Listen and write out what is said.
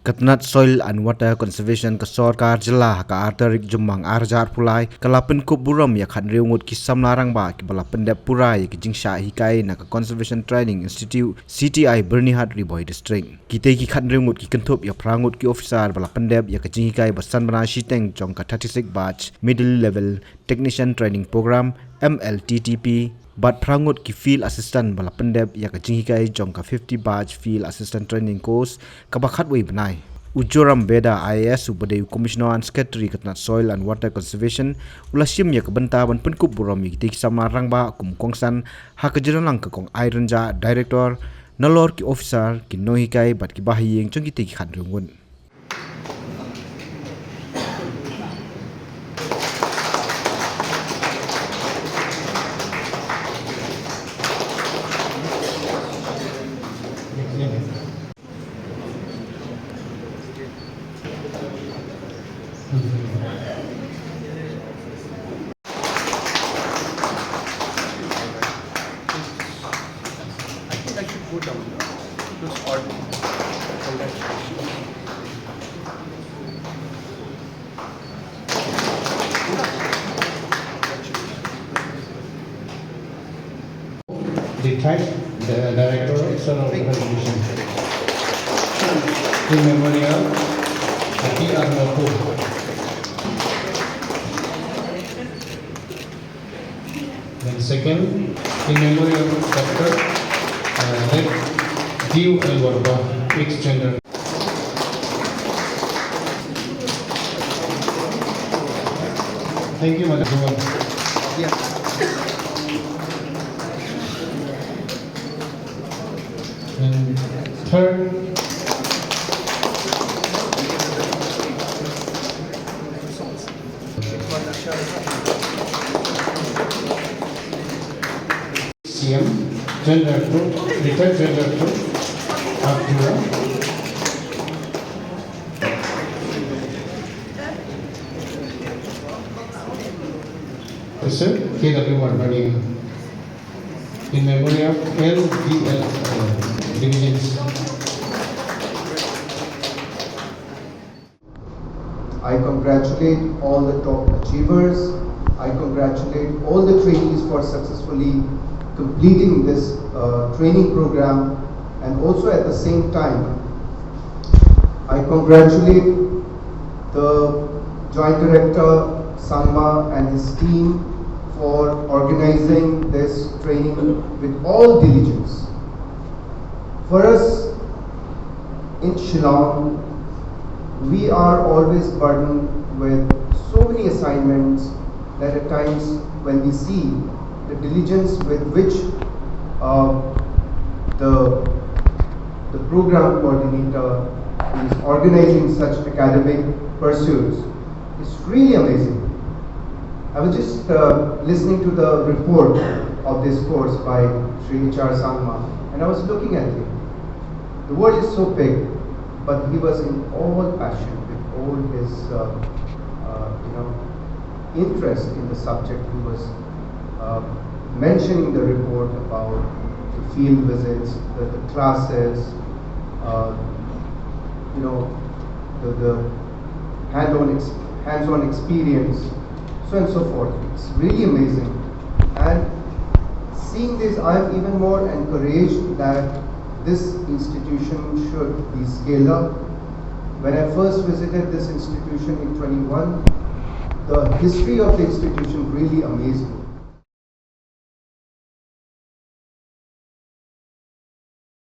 Katnat Soil and Water Conservation ka Sorkar Jila ka Arterik Jumang Arjar Pulai kala Pynkup Burom ya khan Ngut ki samlarang ba ki bala Pyndep Purai ki Jinghikai na ka Conservation Training Institute CTI Byrnihat Riboy District kite ki khan Ngut ki kentup ya prangut ki officer bala Pyndep ya ka Jinghikai basan bana shiteng jong ka 36 batch middle level technician training program MLTTP Bat prangut ki field assistant bala Pyndep ya ka Jinghikai jong ka 50 batch field assistant training course ka bakhat wei banai Ujoram Beda IAS ubade Commissioner and Secretary Katnat Soil and Water Conservation ulasim ya ka benta ban Pynkup Burom ki tik samna rangba kum kongsan ha ka jiralang ka kong Ironja director nalor ki officer ki Nohikai bat ki bahiyeng jong ki tik khan rungun Go down to start. Dept, the Director of External Organization. In memory of Atiar. Then second, in memory of Dr. Dept, mixed gender. Thank you, Madam. Yeah. And third, CM, gender group, retired gender group, Atiar. Sir, KW Byrnihat. In memory of LDL divisions. I congratulate all the top achievers. I congratulate all the trainees for successfully completing this training program, and also at the same time, I congratulate the Joint Director Sangma and his team for organizing this training with all diligence. For us in Shillong, we are always burdened with so many assignments that at times when we see the diligence with which the program coordinator is organizing such academic pursuits, it's really amazing. I was just listening to the report of this course by Sri H.R. Sangma, and I was looking at him. The world is so big, but he was in all passion, with all his interest in the subject. He was mentioning the report about the field visits, the classes, the hands-on experience, so and so forth. It's really amazing. And seeing this, I am even more encouraged that this institution should be scaled up. When I first visited this institution in 21, the history of the institution really amazed me.